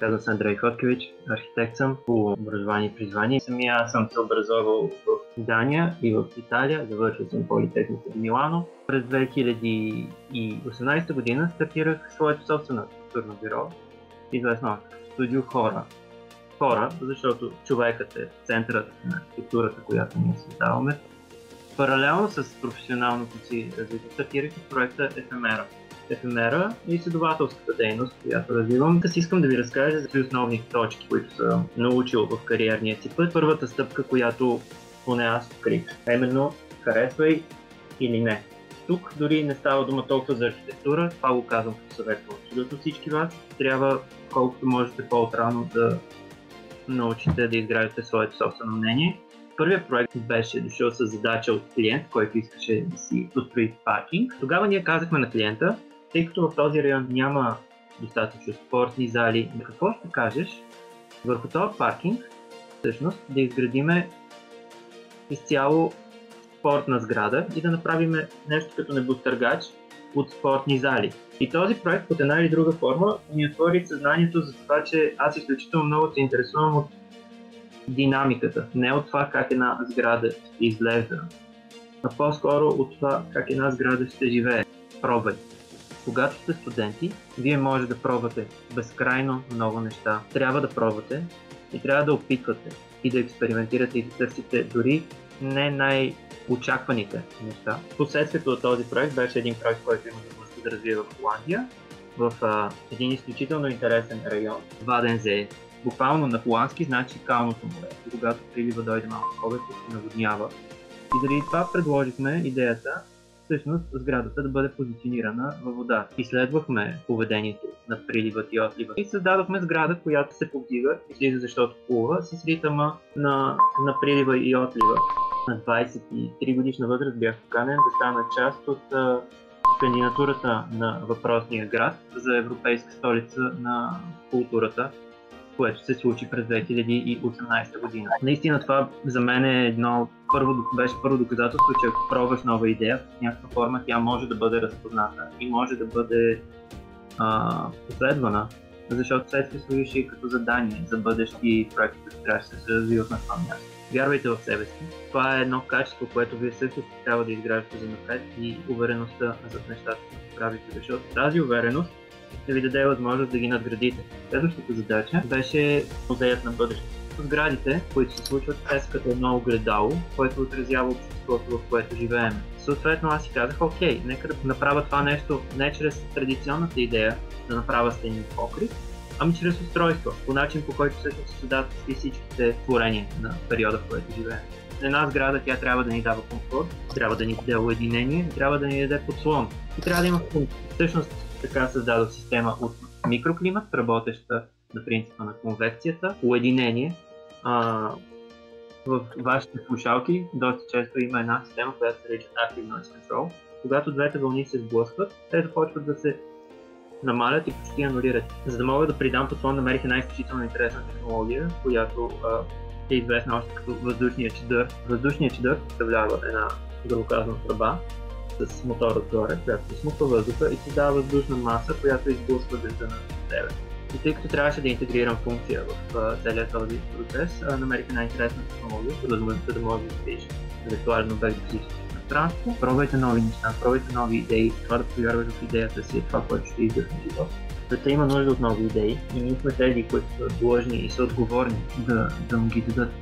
Казвам се Андрей Хоткевич, архитект съм по образование и призвание. Самия аз съм се образовал в Дания и в Италия, завършил съм Политехника в Милано. През 2018 година стартирах своето собствено архитектурно бюро, известно като студио Хора. Хора, защото човекът е центърът на архитектурата, която ние създаваме. Паралелно с професионалното си развитие стартирах и проекта Ефемера. Ефемера е изследователската дейност, която развивам. Аз искам да ви разкажа за три основни точки, които съм научил в кариерния си път. Първата стъпка, която поне аз открих, е именно харесвай или не. Тук дори не става дума толкова за архитектура, това го казвам като съвет на абсолютно всички вас. Трябва колкото можете по-отрано да научите да изграждате своето собствено мнение. Първият проект беше дошъл с задача от клиент, който искаше да си построи паркинг. Тогава ние казахме на клиента, тъй като в този район няма достатъчно спортни зали, какво ще кажеш върху този паркинг, всъщност да изградиме изцяло спортна сграда и да направим нещо като небостъргач от спортни зали. И този проект под една или друга форма ни отвори съзнанието за това, че аз изключително много се интересувам от динамиката, не от това как една сграда ще изглежда, а по-скоро от това как една сграда ще живее. Пробвай. Когато сте студенти, вие може да пробвате безкрайно много неща. Трябва да пробвате и трябва да опитвате и да експериментирате и да търсите дори не най-очакваните неща. Последствието от този проект беше един проект, който има възможност да развива в Холандия, в един изключително интересен район, Вадензее. Буквално на холандски значи калното море. Когато прилива дойде малко повече, се наводнява. И заради това предложихме идеята всъщност сградата да бъде позиционирана във вода. Изследвахме поведението на приливът и отлива и създадохме сграда, която се повдига и слиза, защото плува с ритъма на прилива и отлива. На 23 годишна възраст бях поканен да стана част от кандидатурата на въпросния град за европейска столица на културата, което се случи през 2018 година. Наистина това за мен е беше първо доказателство, че ако пробваш нова идея, в някаква форма тя може да бъде разпозната и може да бъде последвана, защото след се служиш и като задание за бъдещи проекти, които трябва да се развиват на това място. Вярвайте в себе си. Това е едно качество, което вие също трябва да изграждате за напред и увереността за нещата, които правите, защото тази увереност ще ви даде възможност да ги надградите. Следващата задача беше музеят на бъдещето. Сградите, които се случват, те са като едно огледало, което отразява обществото, в което живеем. Съответно аз си казах, окей, нека да направя това нещо не чрез традиционната идея да направя стени покрив, ами чрез устройство, по начин, по който всъщност се създават всичките творения на периода, в който живеем. Една сграда тя трябва да ни дава комфорт, трябва да ни даде уединение, трябва да ни даде подслон и трябва да има функция. Всъщност така създадох система от микроклимат, работеща на принципа на конвекцията, уединение. В вашите слушалки доста често има една система, която се нарича Active Noise Control. Когато двете вълни се сблъскват, те започват да се намалят и почти анулират. За да мога да придам подслон, намерих една изключително интересна технология, която е известна още като въздушния чадър. Въздушният чадър представлява една грубоказана тръба с мотор отгоре, която смуква въздуха и се дава въздушна маса, която изблъсква дъжда на тебе. И тъй като трябваше да интегрирам функция в целият този процес, намерих една интересна технология, за да може да видиш виртуален обект в физическото пространство. Пробвайте нови неща, пробвайте нови идеи, това да повярваш в идеята си е това, което ще издържа живота. Света има нужда от нови идеи и ние сме тези, които са длъжни и са отговорни да му ги дадат.